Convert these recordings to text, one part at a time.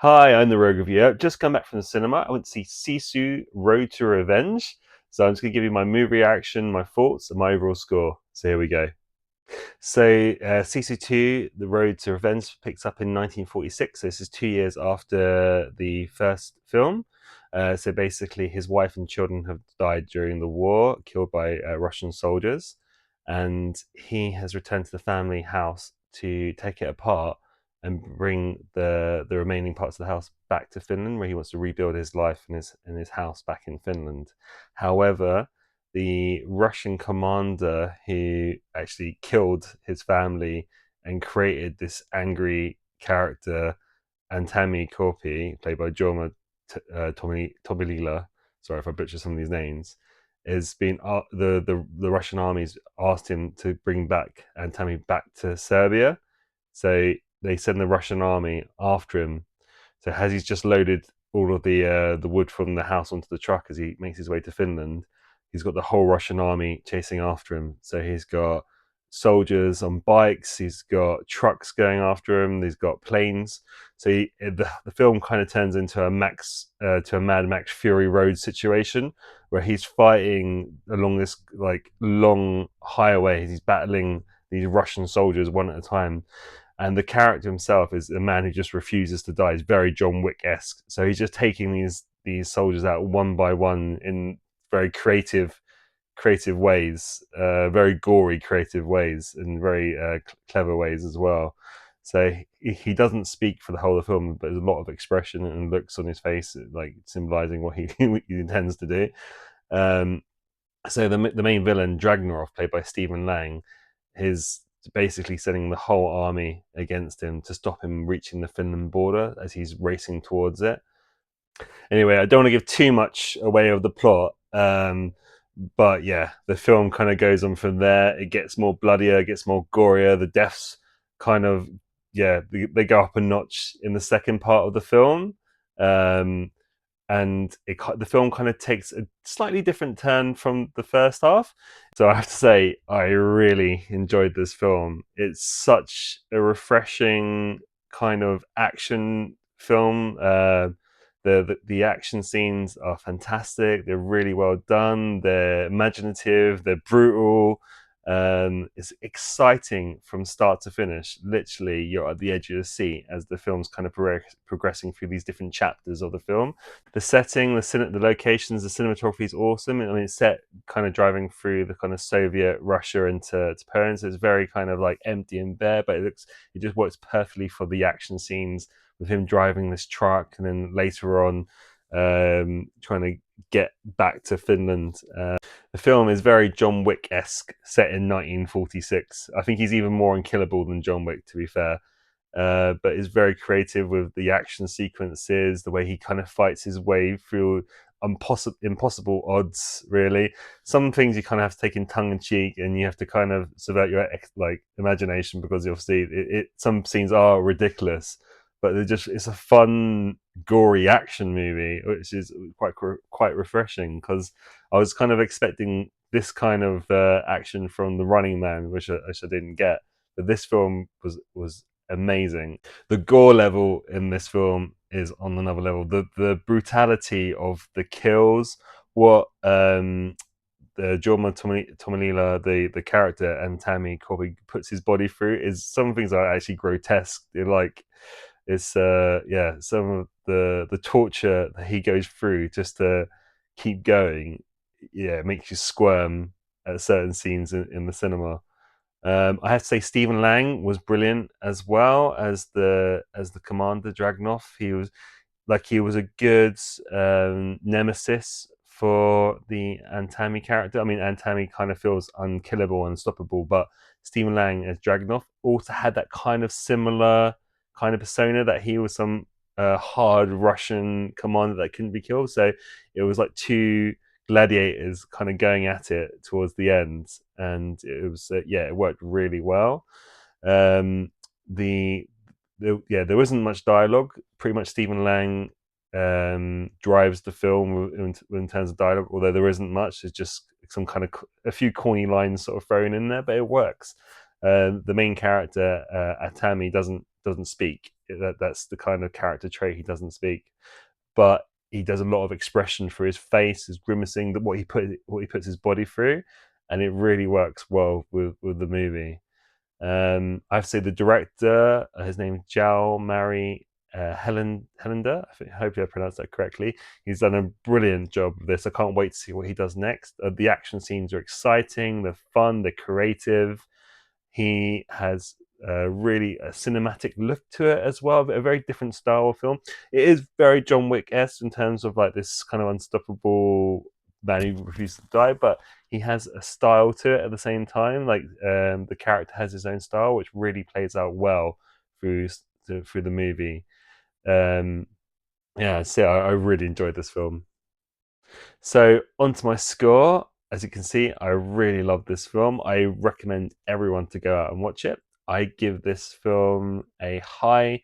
Hi, I'm the Rogue Reviewer. I've just come back from the cinema. I went to see Sisu Road to Revenge. So I'm just going to give you my movie reaction, my thoughts, and my overall score. So here we go. So Sisu 2, The Road to Revenge, picks up in 1946. So this is 2 years after the first film. So basically, his wife and children have died during the war, killed by Russian soldiers. And he has returned to the family house to take it apart and bring the remaining parts of the house back to Finland, where he wants to rebuild his life and his house back in Finland. However, the Russian commander who actually killed his family and created this angry character, Antami Korpi, played by Jorma Tobilila. Sorry if I butcher some of these names. Is been the Russian armies asked him to bring back Antami back to Serbia, so they send the Russian army after him. So as he's just loaded all of the wood from the house onto the truck as he makes his way to Finland, he's got the whole Russian army chasing after him. So he's got soldiers on bikes, he's got trucks going after him, he's got planes. So the film kind of turns into a Mad Max Fury Road situation where he's fighting along this like long highway. He's battling these Russian soldiers one at a time. And the character himself is a man who just refuses to die. He's very John Wick-esque. So he's just taking these soldiers out one by one in very creative ways, very gory creative ways, and very clever ways as well. So he doesn't speak for the whole of the film, but there's a lot of expression and looks on his face, like symbolizing what he intends to do. So the main villain, Dragnarov, played by Stephen Lang, is basically sending the whole army against him to stop him reaching the Finland border as he's racing towards it. Anyway, I don't want to give too much away of the plot, but yeah, the film kind of goes on from there. It gets more bloodier, it gets more gorier. The deaths kind of, yeah, they go up a notch in the second part of the film. And the film kind of takes a slightly different turn from the first half. So I have to say, I really enjoyed this film. It's such a refreshing kind of action film. The action scenes are fantastic. They're really well done. They're imaginative. They're brutal. It's exciting from start to finish. Literally, you're at the edge of your seat as the film's kind of progressing through these different chapters of the film. The setting, the locations, the cinematography is awesome. I mean, it's set kind of driving through the kind of Soviet Russia into Poland, so it's very kind of like empty and bare, but it just works perfectly for the action scenes with him driving this truck, and then later on trying to get back to Finland. The film is very John Wick-esque, set in 1946. I think he's even more unkillable than John Wick, to be fair. But is very creative with the action sequences, the way he kind of fights his way through impossible odds, really. Some things you kind of have to take in tongue-in-cheek, and you have to kind of subvert your imagination, because obviously some scenes are ridiculous, but it's a fun, gory action movie, which is quite refreshing, because I was kind of expecting this kind of action from The Running Man, which I didn't get. But this film was amazing. The gore level in this film is on another level. The brutality of the kills, what the Jorma Tomalila, the character, and Tammy Corby puts his body through, is some things are actually grotesque. They're like, it's yeah, some of the torture that he goes through just to keep going, yeah, it makes you squirm at certain scenes in the cinema. I have to say Stephen Lang was brilliant as well as the commander Dragnov. He was a good nemesis for the Antami character. I mean, Antami kind of feels unkillable, unstoppable, but Stephen Lang as Dragnov also had that kind of similar kind of persona, that he was some hard Russian commander that couldn't be killed. So it was like two gladiators kind of going at it towards the end, and it was yeah, it worked really well. Yeah, there wasn't much dialogue. Pretty much Stephen Lang drives the film in terms of dialogue, although there isn't much. It's just some kind of a few corny lines sort of thrown in there, but it works. The main character, Atami, doesn't speak. that's the kind of character trait. He doesn't speak, but he does a lot of expression through his face, his grimacing, what he puts his body through, and it really works well with the movie. I have to say the director, his name is Jao Mari Helender. Hopefully I pronounced that correctly. He's done a brilliant job with this. I can't wait to see what he does next. The action scenes are exciting, they're fun, they're creative. He has really a cinematic look to it as well, a very different style of film. It is very John Wick-esque in terms of like this kind of unstoppable man who refuses to die, but he has a style to it at the same time. Like the character has his own style, which really plays out well through through the movie. Um, yeah, so I really enjoyed this film. So onto my score. As you can see, I really love this film. I recommend everyone to go out and watch it. I give this film a high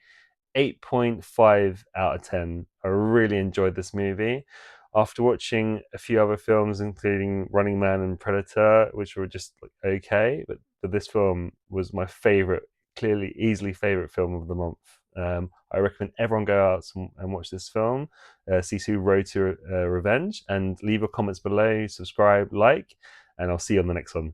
8.5 out of 10. I really enjoyed this movie. After watching a few other films, including Running Man and Predator, which were just like, okay, but this film was my favorite, clearly, easily favorite film of the month. I recommend everyone go out and watch this film, Sisu Road to Revenge, and leave your comments below, subscribe, like, and I'll see you on the next one.